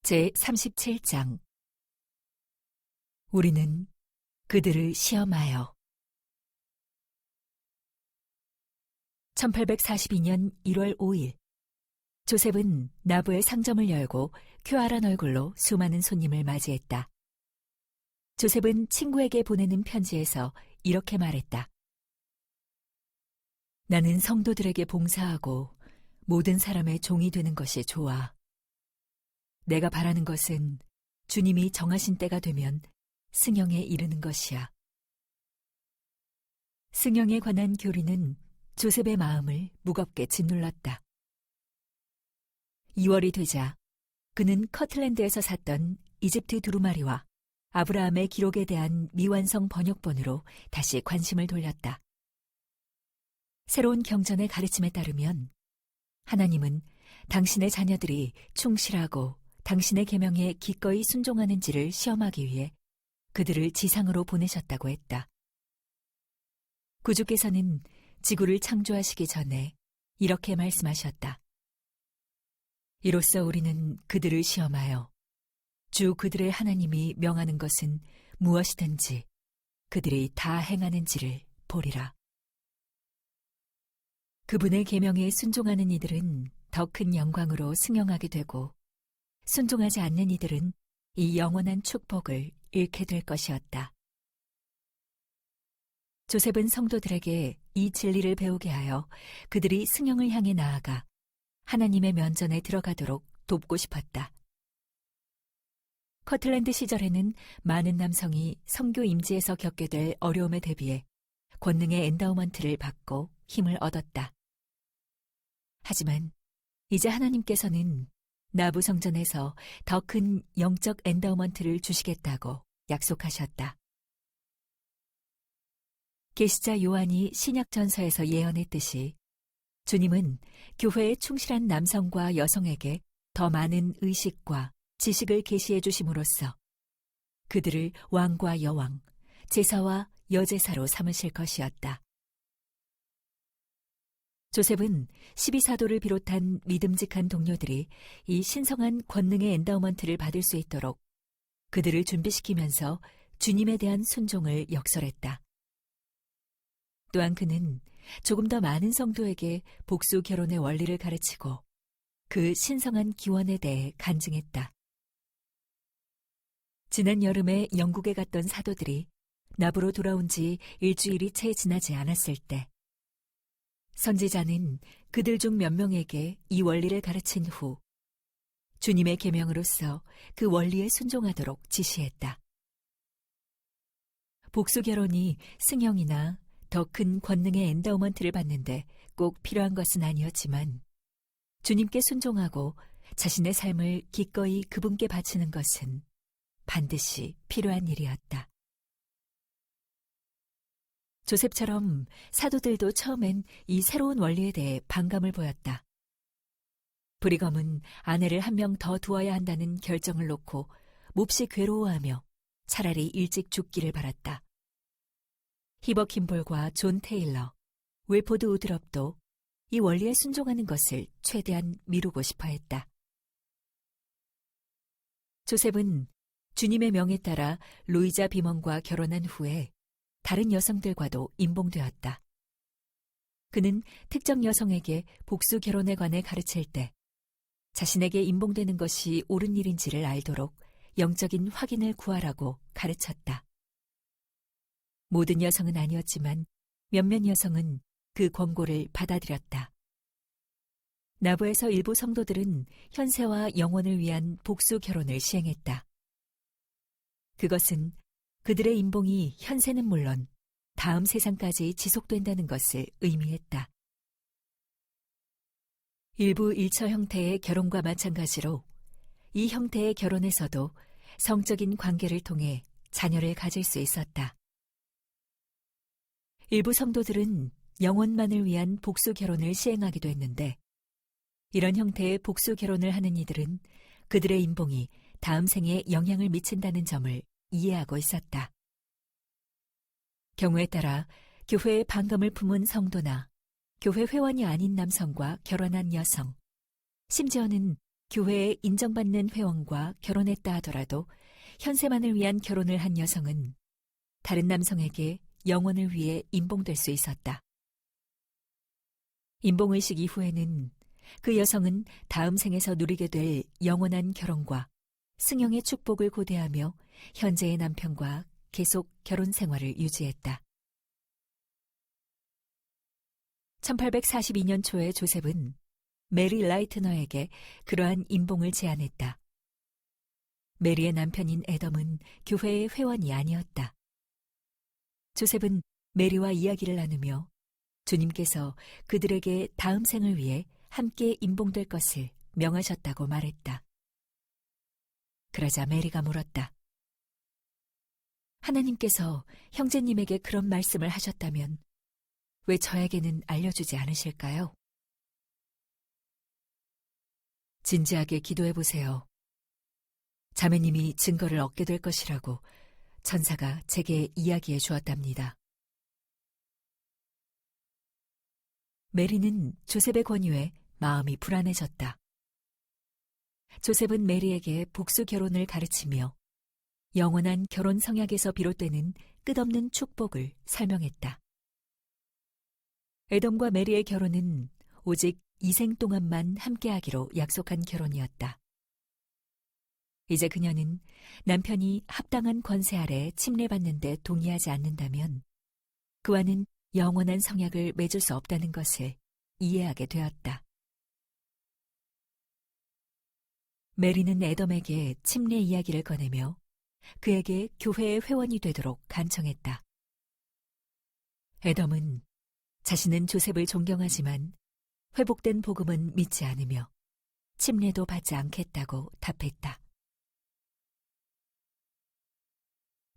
제37장 우리는 그들을 시험하여 1842년 1월 5일 조셉은 나부의 상점을 열고 쾌활한 얼굴로 수많은 손님을 맞이했다. 조셉은 친구에게 보내는 편지에서 이렇게 말했다. 나는 성도들에게 봉사하고 모든 사람의 종이 되는 것이 좋아. 내가 바라는 것은 주님이 정하신 때가 되면 승영에 이르는 것이야. 승영에 관한 교리는 조셉의 마음을 무겁게 짓눌렀다. 2월이 되자 그는 커틀랜드에서 샀던 이집트 두루마리와 아브라함의 기록에 대한 미완성 번역본으로 다시 관심을 돌렸다. 새로운 경전의 가르침에 따르면 하나님은 당신의 자녀들이 충실하고 당신의 계명에 기꺼이 순종하는지를 시험하기 위해 그들을 지상으로 보내셨다고 했다. 구주께서는 지구를 창조하시기 전에 이렇게 말씀하셨다. 이로써 우리는 그들을 시험하여 주 그들의 하나님이 명하는 것은 무엇이든지 그들이 다 행하는지를 보리라. 그분의 계명에 순종하는 이들은 더 큰 영광으로 승영하게 되고 순종하지 않는 이들은 이 영원한 축복을 잃게 될 것이었다. 조셉은 성도들에게 이 진리를 배우게 하여 그들이 승영을 향해 나아가 하나님의 면전에 들어가도록 돕고 싶었다. 커틀랜드 시절에는 많은 남성이 선교 임지에서 겪게 될 어려움에 대비해 권능의 엔다우먼트를 받고 힘을 얻었다. 하지만 이제 하나님께서는 나부 성전에서 더 큰 영적 엔다우먼트를 주시겠다고 약속하셨다. 계시자 요한이 신약전서에서 예언했듯이 주님은 교회에 충실한 남성과 여성에게 더 많은 의식과 지식을 계시해 주심으로써 그들을 왕과 여왕, 제사와 여제사로 삼으실 것이었다. 조셉은 12사도를 비롯한 믿음직한 동료들이 이 신성한 권능의 엔다우먼트를 받을 수 있도록 그들을 준비시키면서 주님에 대한 순종을 역설했다. 또한 그는 조금 더 많은 성도에게 복수 결혼의 원리를 가르치고 그 신성한 기원에 대해 간증했다. 지난 여름에 영국에 갔던 사도들이 나부로 돌아온 지 일주일이 채 지나지 않았을 때 선지자는 그들 중 몇 명에게 이 원리를 가르친 후 주님의 계명으로서 그 원리에 순종하도록 지시했다. 복수 결혼이 승영이나 더 큰 권능의 엔다우먼트를 받는데 꼭 필요한 것은 아니었지만 주님께 순종하고 자신의 삶을 기꺼이 그분께 바치는 것은 반드시 필요한 일이었다. 조셉처럼 사도들도 처음엔 이 새로운 원리에 대해 반감을 보였다. 브리검은 아내를 한 명 더 두어야 한다는 결정을 놓고 몹시 괴로워하며 차라리 일찍 죽기를 바랐다. 히버 킴볼과 존 테일러, 윌포드 우드럽도 이 원리에 순종하는 것을 최대한 미루고 싶어 했다. 조셉은 주님의 명에 따라 루이자 비먼과 결혼한 후에 다른 여성들과도 임봉되었다. 그는 특정 여성에게 복수 결혼에 관해 가르칠 때 자신에게 임봉되는 것이 옳은 일인지를 알도록 영적인 확인을 구하라고 가르쳤다. 모든 여성은 아니었지만 몇몇 여성은 그 권고를 받아들였다. 나부에서 일부 성도들은 현세와 영원을 위한 복수 결혼을 시행했다. 그것은 그들의 임봉이 현세는 물론 다음 세상까지 지속된다는 것을 의미했다. 일부 일처 형태의 결혼과 마찬가지로 이 형태의 결혼에서도 성적인 관계를 통해 자녀를 가질 수 있었다. 일부 성도들은 영혼만을 위한 복수 결혼을 시행하기도 했는데 이런 형태의 복수 결혼을 하는 이들은 그들의 임봉이 다음 생에 영향을 미친다는 점을 이해하고 있었다. 경우에 따라 교회에 반감을 품은 성도나 교회 회원이 아닌 남성과 결혼한 여성, 심지어는 교회에 인정받는 회원과 결혼했다 하더라도 현세만을 위한 결혼을 한 여성은 다른 남성에게 영혼을 위해 임봉될 수 있었다. 임봉의식 이후에는 그 여성은 다음 생에서 누리게 될 영원한 결혼과 승영의 축복을 고대하며 현재의 남편과 계속 결혼 생활을 유지했다. 1842년 초에 조셉은 메리 라이트너에게 그러한 임봉을 제안했다. 메리의 남편인 애덤은 교회의 회원이 아니었다. 조셉은 메리와 이야기를 나누며 주님께서 그들에게 다음 생을 위해 함께 임봉될 것을 명하셨다고 말했다. 그러자 메리가 물었다. 하나님께서 형제님에게 그런 말씀을 하셨다면 왜 저에게는 알려주지 않으실까요? 진지하게 기도해 보세요. 자매님이 증거를 얻게 될 것이라고 천사가 제게 이야기해 주었답니다. 메리는 조셉의 권유에 마음이 불안해졌다. 조셉은 메리에게 복수 결혼을 가르치며 영원한 결혼 성약에서 비롯되는 끝없는 축복을 설명했다. 에돔과 메리의 결혼은 오직 이 생 동안만 함께하기로 약속한 결혼이었다. 이제 그녀는 남편이 합당한 권세 아래 침례받는 데 동의하지 않는다면 그와는 영원한 성약을 맺을 수 없다는 것을 이해하게 되었다. 메리는 에돔에게 침례 이야기를 꺼내며 그에게 교회의 회원이 되도록 간청했다. 에돔은 자신은 조셉을 존경하지만 회복된 복음은 믿지 않으며 침례도 받지 않겠다고 답했다.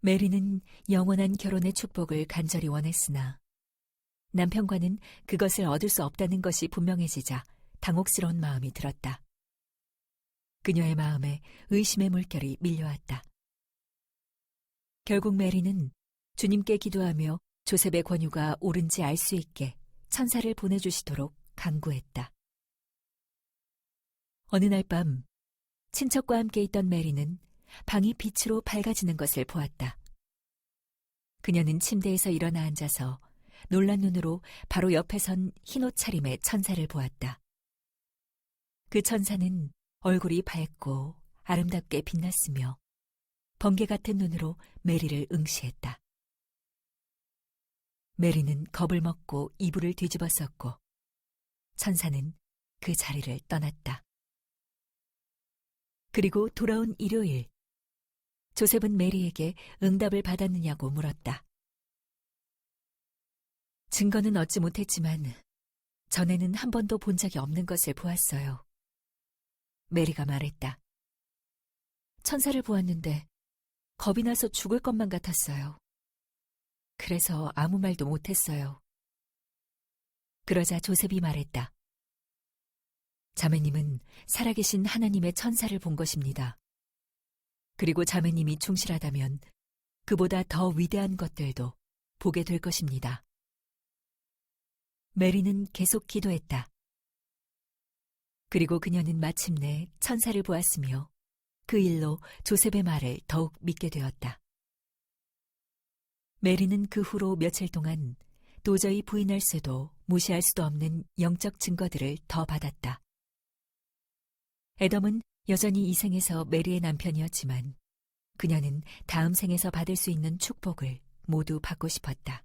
메리는 영원한 결혼의 축복을 간절히 원했으나 남편과는 그것을 얻을 수 없다는 것이 분명해지자 당혹스러운 마음이 들었다. 그녀의 마음에 의심의 물결이 밀려왔다. 결국 메리는 주님께 기도하며 조셉의 권유가 옳은지 알 수 있게 천사를 보내주시도록 간구했다. 어느 날 밤 친척과 함께 있던 메리는 방이 빛으로 밝아지는 것을 보았다. 그녀는 침대에서 일어나 앉아서 놀란 눈으로 바로 옆에 선 흰옷 차림의 천사를 보았다. 그 천사는 얼굴이 밝고 아름답게 빛났으며 번개 같은 눈으로 메리를 응시했다. 메리는 겁을 먹고 이불을 뒤집었었고 천사는 그 자리를 떠났다. 그리고 돌아온 일요일, 조셉은 메리에게 응답을 받았느냐고 물었다. 증거는 얻지 못했지만 전에는 한 번도 본 적이 없는 것을 보았어요. 메리가 말했다. 천사를 보았는데 겁이 나서 죽을 것만 같았어요. 그래서 아무 말도 못했어요. 그러자 조셉이 말했다. 자매님은 살아계신 하나님의 천사를 본 것입니다. 그리고 자매님이 충실하다면 그보다 더 위대한 것들도 보게 될 것입니다. 메리는 계속 기도했다. 그리고 그녀는 마침내 천사를 보았으며 그 일로 조셉의 말을 더욱 믿게 되었다. 메리는 그 후로 며칠 동안 도저히 부인할 수도 무시할 수도 없는 영적 증거들을 더 받았다. 에돔은 여전히 이 생에서 메리의 남편이었지만 그녀는 다음 생에서 받을 수 있는 축복을 모두 받고 싶었다.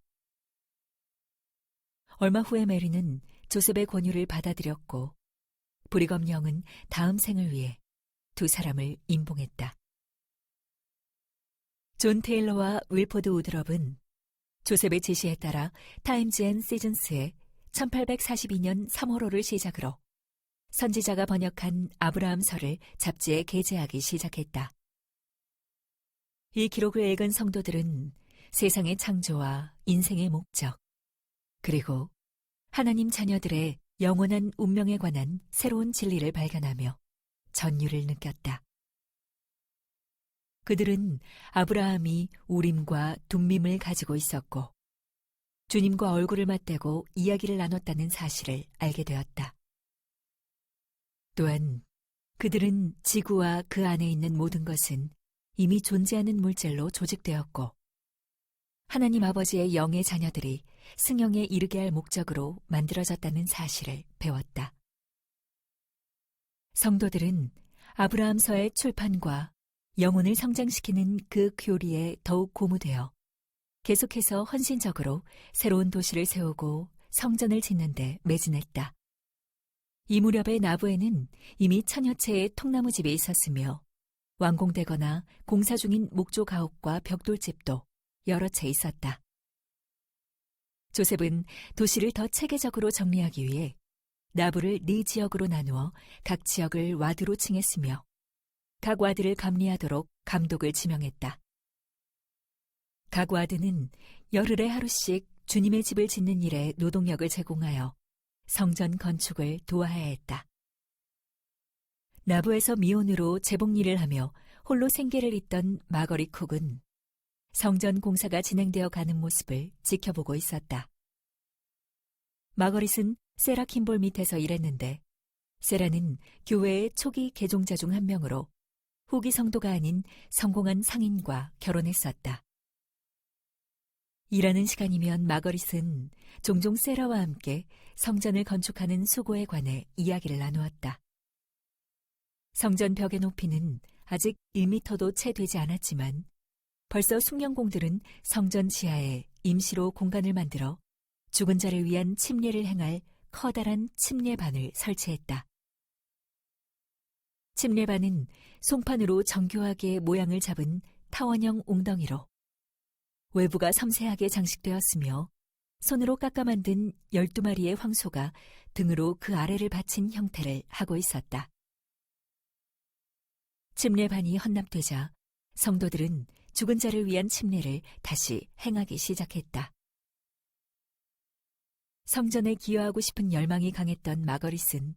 얼마 후에 메리는 조셉의 권유를 받아들였고 브리검 영은 다음 생을 위해 두 사람을 임봉했다. 존 테일러와 윌포드 우드럽은 조셉의 지시에 따라 타임즈 앤 시즌스의 1842년 3월호를 시작으로 선지자가 번역한 아브라함서를 잡지에 게재하기 시작했다. 이 기록을 읽은 성도들은 세상의 창조와 인생의 목적, 그리고 하나님 자녀들의 영원한 운명에 관한 새로운 진리를 발견하며 전율을 느꼈다. 그들은 아브라함이 우림과 둠밈을 가지고 있었고 주님과 얼굴을 맞대고 이야기를 나눴다는 사실을 알게 되었다. 또한 그들은 지구와 그 안에 있는 모든 것은 이미 존재하는 물질로 조직되었고 하나님 아버지의 영의 자녀들이 승형에 이르게 할 목적으로 만들어졌다는 사실을 배웠다. 성도들은 아브라함서의 출판과 영혼을 성장시키는 그 교리에 더욱 고무되어 계속해서 헌신적으로 새로운 도시를 세우고 성전을 짓는 데 매진했다. 이 무렵의 나부에는 이미 천여 채의 통나무집이 있었으며 완공되거나 공사 중인 목조 가옥과 벽돌집도 여러 채 있었다. 조셉은 도시를 더 체계적으로 정리하기 위해 나부를 4지역으로 나누어 각 지역을 와드로 칭했으며 각 와드를 감리하도록 감독을 지명했다. 각 와드는 열흘에 하루씩 주님의 집을 짓는 일에 노동력을 제공하여 성전 건축을 도와야 했다. 나부에서 미혼으로 재봉일을 하며 홀로 생계를 잇던 마거리 쿡은 성전 공사가 진행되어 가는 모습을 지켜보고 있었다. 마거릿은 세라 킴볼 밑에서 일했는데 세라는 교회의 초기 개종자 중 한 명으로 후기 성도가 아닌 성공한 상인과 결혼했었다. 일하는 시간이면 마거릿은 종종 세라와 함께 성전을 건축하는 수고에 관해 이야기를 나누었다. 성전 벽의 높이는 아직 1미터도 채 되지 않았지만 벌써 숙련공들은 성전 지하에 임시로 공간을 만들어 죽은 자를 위한 침례를 행할 커다란 침례반을 설치했다. 침례반은 송판으로 정교하게 모양을 잡은 타원형 웅덩이로 외부가 섬세하게 장식되었으며 손으로 깎아 만든 12마리의 황소가 등으로 그 아래를 받친 형태를 하고 있었다. 침례반이 헌납되자 성도들은 죽은 자를 위한 침례를 다시 행하기 시작했다. 성전에 기여하고 싶은 열망이 강했던 마거릿은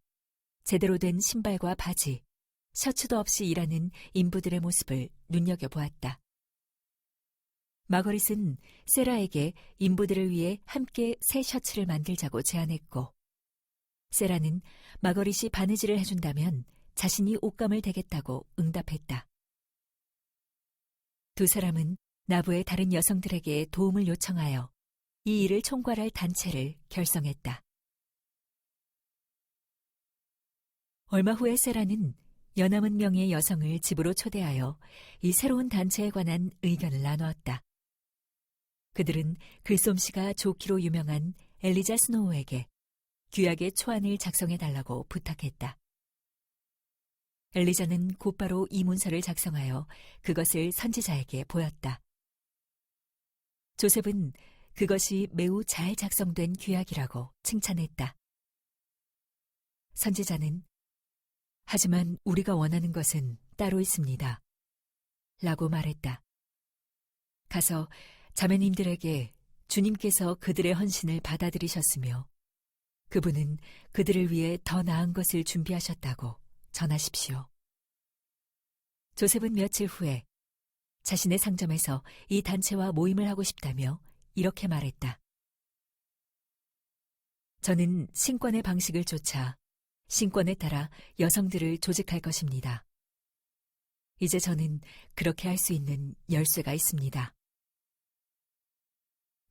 제대로 된 신발과 바지, 셔츠도 없이 일하는 인부들의 모습을 눈여겨보았다. 마거릿은 세라에게 인부들을 위해 함께 새 셔츠를 만들자고 제안했고 세라는 마거릿이 바느질을 해준다면 자신이 옷감을 대겠다고 응답했다. 두 사람은 나부의 다른 여성들에게 도움을 요청하여 이 일을 총괄할 단체를 결성했다. 얼마 후에 세라는 연함은 명의 여성을 집으로 초대하여 이 새로운 단체에 관한 의견을 나누었다. 그들은 글솜씨가 좋기로 유명한 엘리자 스노우에게 규약의 초안을 작성해달라고 부탁했다. 엘리자는 곧바로 이 문서를 작성하여 그것을 선지자에게 보였다. 조셉은 그것이 매우 잘 작성된 규약이라고 칭찬했다. 선지자는 하지만 우리가 원하는 것은 따로 있습니다. 라고 말했다. 가서 자매님들에게 주님께서 그들의 헌신을 받아들이셨으며 그분은 그들을 위해 더 나은 것을 준비하셨다고 전하십시오. 조셉은 며칠 후에 자신의 상점에서 이 단체와 모임을 하고 싶다며 이렇게 말했다. 저는 신권의 방식을 쫓아 신권에 따라 여성들을 조직할 것입니다. 이제 저는 그렇게 할 수 있는 열쇠가 있습니다.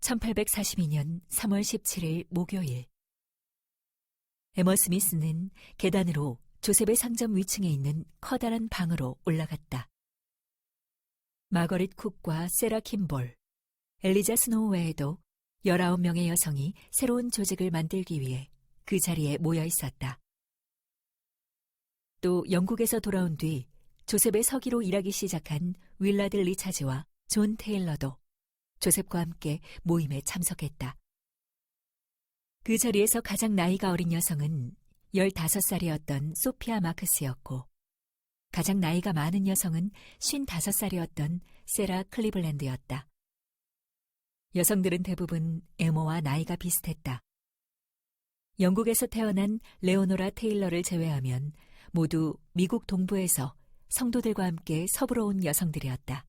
1842년 3월 17일 목요일 에머 스미스는 계단으로 조셉의 상점 위층에 있는 커다란 방으로 올라갔다. 마거릿 쿡과 세라 킴볼, 엘리자 스노우 외에도 19명의 여성이 새로운 조직을 만들기 위해 그 자리에 모여 있었다. 또 영국에서 돌아온 뒤 조셉의 서기로 일하기 시작한 윌라드 리차즈와 존 테일러도 조셉과 함께 모임에 참석했다. 그 자리에서 가장 나이가 어린 여성은 15살이었던 소피아 마크스였고 가장 나이가 많은 여성은 55살이었던 세라 클리블랜드였다. 여성들은 대부분 에머와 나이가 비슷했다. 영국에서 태어난 레오노라 테일러를 제외하면 모두 미국 동부에서 성도들과 함께 서부로 온 여성들이었다.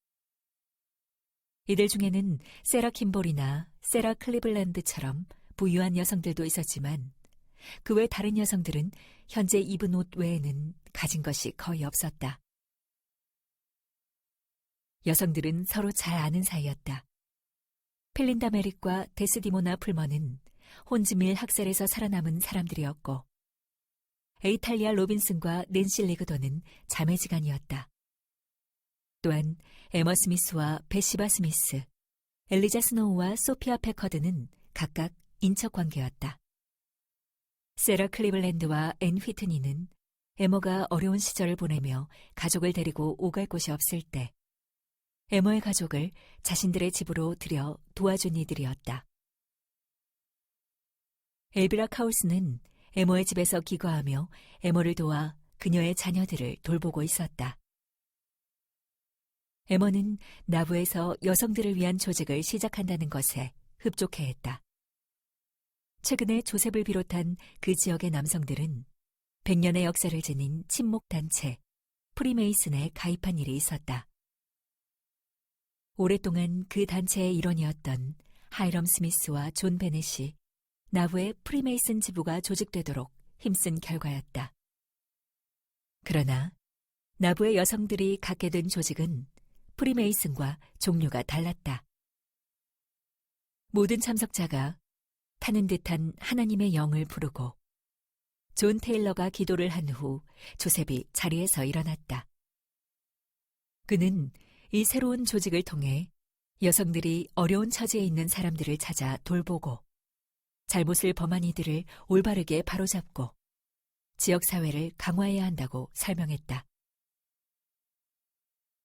이들 중에는 세라 킴볼이나 세라 클리블랜드처럼 부유한 여성들도 있었지만 그 외 다른 여성들은 현재 입은 옷 외에는 가진 것이 거의 없었다. 여성들은 서로 잘 아는 사이였다. 펠린다 메릭과 데스디모나 풀먼은 혼즈밀 학살에서 살아남은 사람들이었고, 에이탈리아 로빈슨과 낸시 레그던은 자매지간이었다. 또한 에머 스미스와 베시바 스미스, 엘리자 스노우와 소피아 패커드는 각각 인척 관계였다. 세라 클리블랜드와 앤 휘트니는 에머가 어려운 시절을 보내며 가족을 데리고 오갈 곳이 없을 때 에머의 가족을 자신들의 집으로 들여 도와준 이들이었다. 엘비라 카울스는 에머의 집에서 기거하며 에머를 도와 그녀의 자녀들을 돌보고 있었다. 에머는 나부에서 여성들을 위한 조직을 시작한다는 것에 흡족해했다. 최근에 조셉을 비롯한 그 지역의 남성들은 100년의 역사를 지닌 친목단체 프리메이슨에 가입한 일이 있었다. 오랫동안 그 단체의 일원이었던 하이럼 스미스와 존 베넷이 나부의 프리메이슨 지부가 조직되도록 힘쓴 결과였다. 그러나 나부의 여성들이 갖게 된 조직은 프리메이슨과 종류가 달랐다. 모든 참석자가 타는 듯한 하나님의 영을 부르고 존 테일러가 기도를 한 후 조셉이 자리에서 일어났다. 그는 이 새로운 조직을 통해 여성들이 어려운 처지에 있는 사람들을 찾아 돌보고 잘못을 범한 이들을 올바르게 바로잡고 지역사회를 강화해야 한다고 설명했다.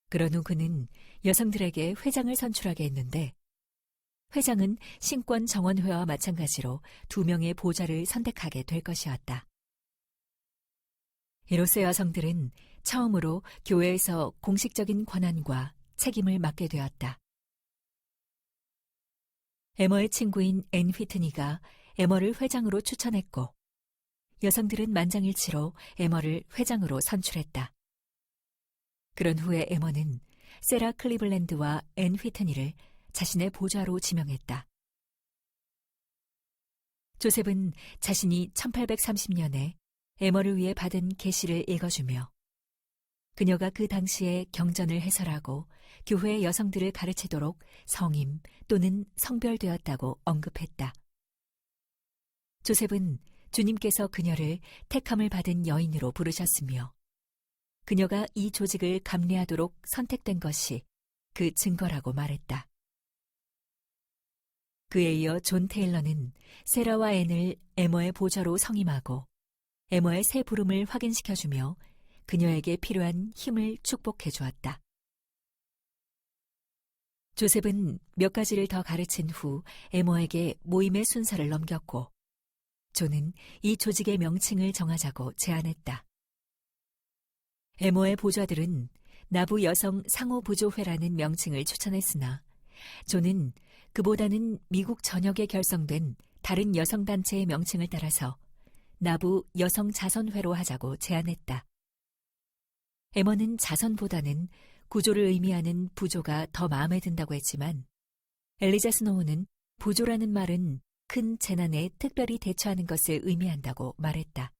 그런 후 그는 여성들에게 회장을 선출하게 했는데 회장은 신권 정원회와 마찬가지로 2명의 보좌를 선택하게 될 것이었다. 이로써 여성들은 처음으로 교회에서 공식적인 권한과 책임을 맡게 되었다. 에머의 친구인 앤 휘트니가 에머를 회장으로 추천했고 여성들은 만장일치로 에머를 회장으로 선출했다. 그런 후에 에머는 세라 클리블랜드와 앤 휘트니를 자신의 보좌로 지명했다. 조셉은 자신이 1830년에 에머를 위해 받은 계시를 읽어주며 그녀가 그 당시에 경전을 해설하고 교회의 여성들을 가르치도록 성임 또는 성별되었다고 언급했다. 조셉은 주님께서 그녀를 택함을 받은 여인으로 부르셨으며 그녀가 이 조직을 감내하도록 선택된 것이 그 증거라고 말했다. 그에 이어 존 테일러는 세라와 앤을 에머의 보좌로 성임하고 에머의 새 부름을 확인시켜주며 그녀에게 필요한 힘을 축복해 주었다. 조셉은 몇 가지를 더 가르친 후 에머에게 모임의 순서를 넘겼고 존은 이 조직의 명칭을 정하자고 제안했다. 에머의 보좌들은 나부 여성 상호부조회라는 명칭을 추천했으나 존은 그보다는 미국 전역에 결성된 다른 여성단체의 명칭을 따라서 나부 여성자선회로 하자고 제안했다. 에머는 자선보다는 구조를 의미하는 부조가 더 마음에 든다고 했지만 엘리자 스노우는 부조라는 말은 큰 재난에 특별히 대처하는 것을 의미한다고 말했다.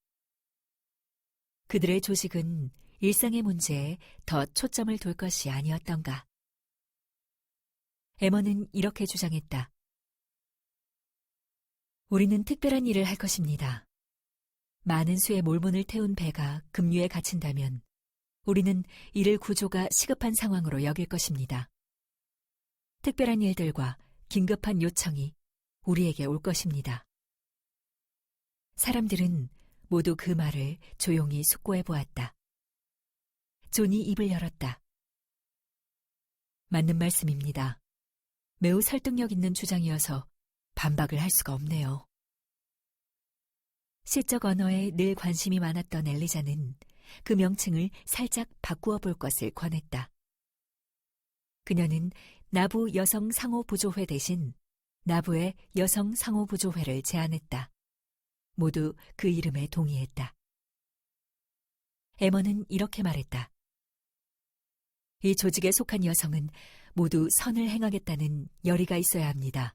그들의 조직은 일상의 문제에 더 초점을 둘 것이 아니었던가. 에머는 이렇게 주장했다. 우리는 특별한 일을 할 것입니다. 많은 수의 몰몬을 태운 배가 급류에 갇힌다면 우리는 이를 구조가 시급한 상황으로 여길 것입니다. 특별한 일들과 긴급한 요청이 우리에게 올 것입니다. 사람들은 모두 그 말을 조용히 숙고해 보았다. 존이 입을 열었다. 맞는 말씀입니다. 매우 설득력 있는 주장이어서 반박을 할 수가 없네요. 시적 언어에 늘 관심이 많았던 엘리자는 그 명칭을 살짝 바꾸어 볼 것을 권했다. 그녀는 나부 여성 상호부조회 대신 나부의 여성 상호부조회를 제안했다. 모두 그 이름에 동의했다. 에머는 이렇게 말했다. 이 조직에 속한 여성은 모두 선을 행하겠다는 열의가 있어야 합니다.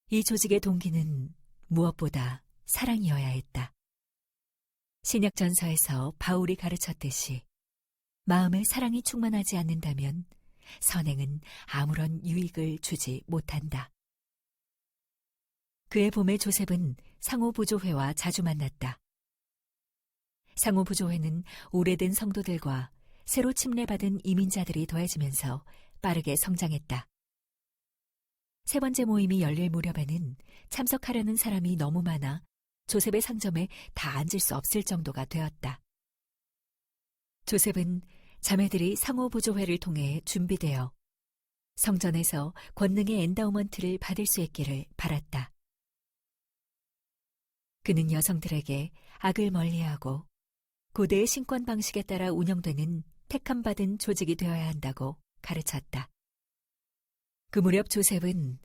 이 조직의 동기는 무엇보다 사랑이어야 했다. 신약전서에서 바울이 가르쳤듯이 마음에 사랑이 충만하지 않는다면 선행은 아무런 유익을 주지 못한다. 그해 봄에 조셉은 상호부조회와 자주 만났다. 상호부조회는 오래된 성도들과 새로 침례받은 이민자들이 더해지면서 빠르게 성장했다. 세 번째 모임이 열릴 무렵에는 참석하려는 사람이 너무 많아 조셉의 상점에 다 앉을 수 없을 정도가 되었다. 조셉은 자매들이 상호부조회를 통해 준비되어 성전에서 권능의 엔다우먼트를 받을 수 있기를 바랐다. 그는 여성들에게 악을 멀리하고 고대의 신권 방식에 따라 운영되는 택함받은 조직이 되어야 한다고 가르쳤다. 그 무렵 조셉은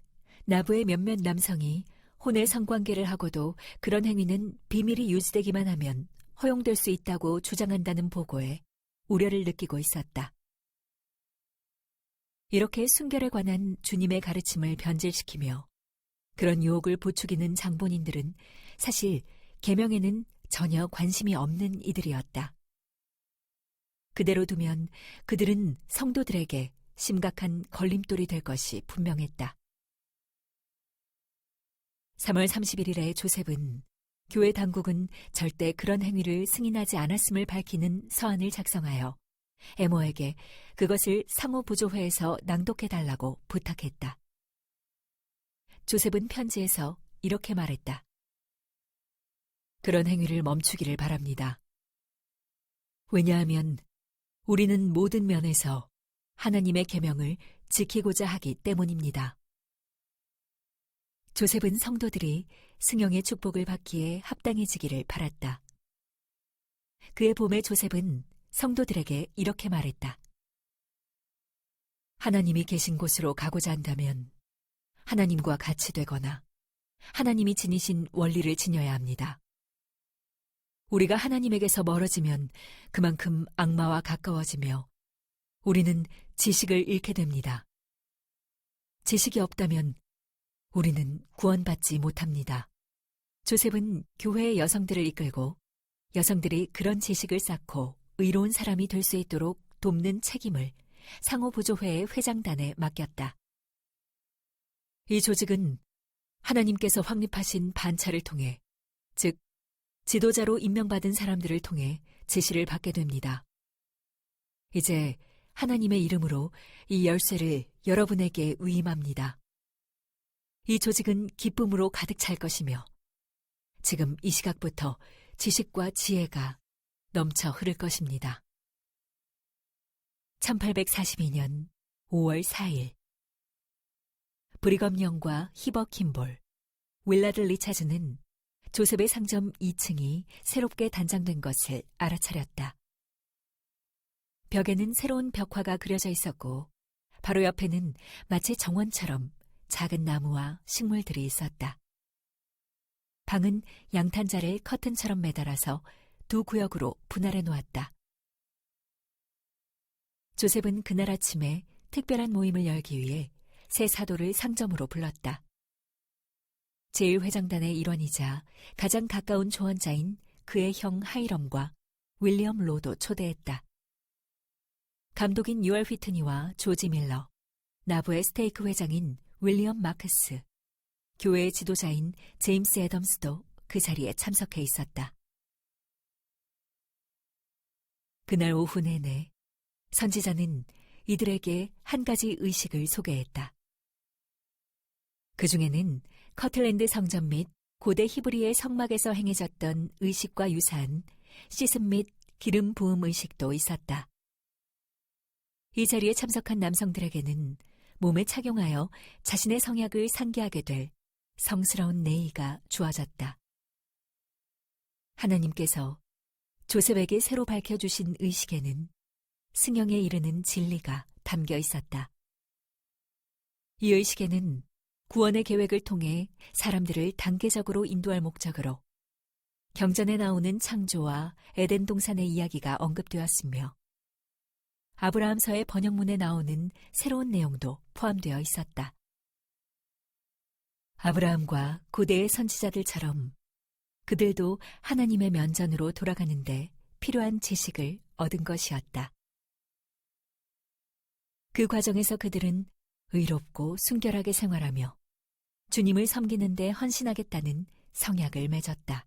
나부의 몇몇 남성이 혼의 성관계를 하고도 그런 행위는 비밀이 유지되기만 하면 허용될 수 있다고 주장한다는 보고에 우려를 느끼고 있었다. 이렇게 순결에 관한 주님의 가르침을 변질시키며 그런 유혹을 부추기는 장본인들은 사실 계명에는 전혀 관심이 없는 이들이었다. 그대로 두면 그들은 성도들에게 심각한 걸림돌이 될 것이 분명했다. 3월 31일에 조셉은 교회 당국은 절대 그런 행위를 승인하지 않았음을 밝히는 서한을 작성하여 에모에게 그것을 상호부조회에서 낭독해달라고 부탁했다. 조셉은 편지에서 이렇게 말했다. 그런 행위를 멈추기를 바랍니다. 왜냐하면 우리는 모든 면에서 하나님의 계명을 지키고자 하기 때문입니다. 조셉은 성도들이 승용의 축복을 받기에 합당해지기를 바랐다. 그해 봄에 조셉은 성도들에게 이렇게 말했다. 하나님이 계신 곳으로 가고자 한다면 하나님과 같이 되거나 하나님이 지니신 원리를 지녀야 합니다. 우리가 하나님에게서 멀어지면 그만큼 악마와 가까워지며 우리는 지식을 잃게 됩니다. 지식이 없다면 우리는 구원받지 못합니다. 조셉은 교회의 여성들을 이끌고 여성들이 그런 지식을 쌓고 의로운 사람이 될 수 있도록 돕는 책임을 상호부조회의 회장단에 맡겼다. 이 조직은 하나님께서 확립하신 반차를 통해, 즉 지도자로 임명받은 사람들을 통해 지시를 받게 됩니다. 이제 하나님의 이름으로 이 열쇠를 여러분에게 위임합니다. 이 조직은 기쁨으로 가득 찰 것이며 지금 이 시각부터 지식과 지혜가 넘쳐 흐를 것입니다. 1842년 5월 4일 브리검 영과 히버 킴볼, 윌라드 리차즈는 조셉의 상점 2층이 새롭게 단장된 것을 알아차렸다. 벽에는 새로운 벽화가 그려져 있었고 바로 옆에는 마치 정원처럼 작은 나무와 식물들이 있었다. 방은 양탄자를 커튼처럼 매달아서 두 구역으로 분할해 놓았다. 조셉은 그날 아침에 특별한 모임을 열기 위해 새 사도를 상점으로 불렀다. 제1회장단의 일원이자 가장 가까운 조언자인 그의 형 하이럼과 윌리엄 로도 초대했다. 감독인 유얼 휘트니와 조지 밀러, 나부의 스테이크 회장인 윌리엄 마크스, 교회의 지도자인 제임스 애덤스도 그 자리에 참석해 있었다. 그날 오후 내내 선지자는 이들에게 한 가지 의식을 소개했다. 그 중에는 커틀랜드 성전 및 고대 히브리의 성막에서 행해졌던 의식과 유사한 씻음 및 기름 부음 의식도 있었다. 이 자리에 참석한 남성들에게는 몸에 착용하여 자신의 성약을 상기하게 될 성스러운 네이가 주어졌다. 하나님께서 조셉에게 새로 밝혀주신 의식에는 승영에 이르는 진리가 담겨 있었다. 이 의식에는 구원의 계획을 통해 사람들을 단계적으로 인도할 목적으로 경전에 나오는 창조와 에덴 동산의 이야기가 언급되었으며 아브라함서의 번역문에 나오는 새로운 내용도 포함되어 있었다. 아브라함과 고대의 선지자들처럼 그들도 하나님의 면전으로 돌아가는데 필요한 지식을 얻은 것이었다. 그 과정에서 그들은 의롭고 순결하게 생활하며 주님을 섬기는 데 헌신하겠다는 성약을 맺었다.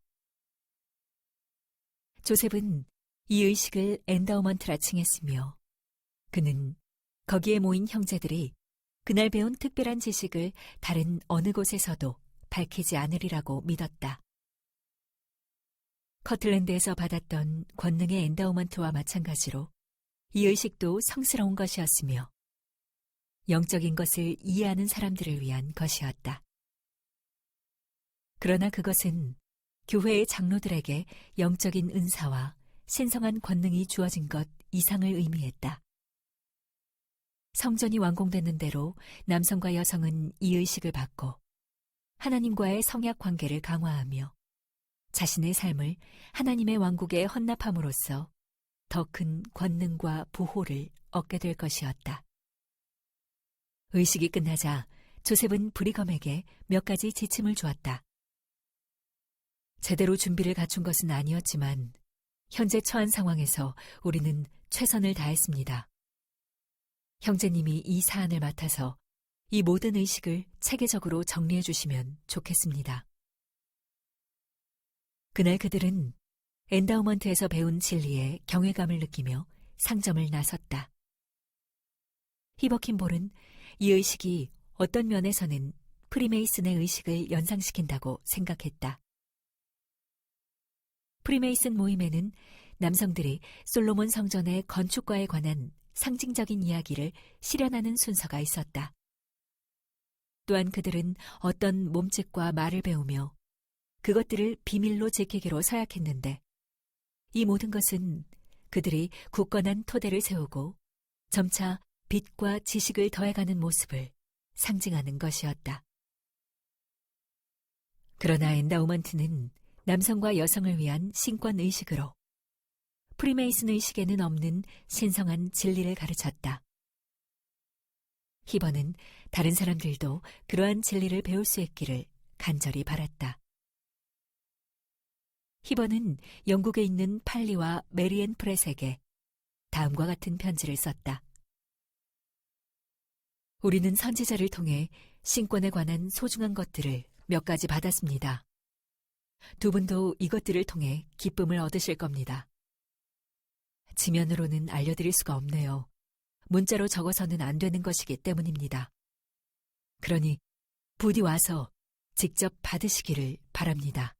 조셉은 이 의식을 엔다우먼트라 칭했으며 그는 거기에 모인 형제들이 그날 배운 특별한 지식을 다른 어느 곳에서도 밝히지 않으리라고 믿었다. 커틀랜드에서 받았던 권능의 엔다우먼트와 마찬가지로 이 의식도 성스러운 것이었으며 영적인 것을 이해하는 사람들을 위한 것이었다. 그러나 그것은 교회의 장로들에게 영적인 은사와 신성한 권능이 주어진 것 이상을 의미했다. 성전이 완공되는 대로 남성과 여성은 이 의식을 받고 하나님과의 성약 관계를 강화하며 자신의 삶을 하나님의 왕국에 헌납함으로써 더 큰 권능과 보호를 얻게 될 것이었다. 의식이 끝나자 조셉은 브리검에게 몇 가지 지침을 주었다. 제대로 준비를 갖춘 것은 아니었지만 현재 처한 상황에서 우리는 최선을 다했습니다. 형제님이 이 사안을 맡아서 이 모든 의식을 체계적으로 정리해 주시면 좋겠습니다. 그날 그들은 엔다우먼트에서 배운 진리에 경외감을 느끼며 상점을 나섰다. 히버킨볼은 이 의식이 어떤 면에서는 프리메이슨의 의식을 연상시킨다고 생각했다. 프리메이슨 모임에는 남성들이 솔로몬 성전의 건축과에 관한 상징적인 이야기를 실현하는 순서가 있었다. 또한 그들은 어떤 몸짓과 말을 배우며 그것들을 비밀로 지키기로 서약했는데 이 모든 것은 그들이 굳건한 토대를 세우고 점차 빛과 지식을 더해가는 모습을 상징하는 것이었다. 그러나 엔다우먼트는 남성과 여성을 위한 신권 의식으로 프리메이슨 의식에는 없는 신성한 진리를 가르쳤다. 히버는 다른 사람들도 그러한 진리를 배울 수 있기를 간절히 바랐다. 히버는 영국에 있는 팔리와 메리앤 프렛에게 다음과 같은 편지를 썼다. 우리는 선지자를 통해 신권에 관한 소중한 것들을 몇 가지 받았습니다. 두 분도 이것들을 통해 기쁨을 얻으실 겁니다. 지면으로는 알려드릴 수가 없네요. 문자로 적어서는 안 되는 것이기 때문입니다. 그러니 부디 와서 직접 받으시기를 바랍니다.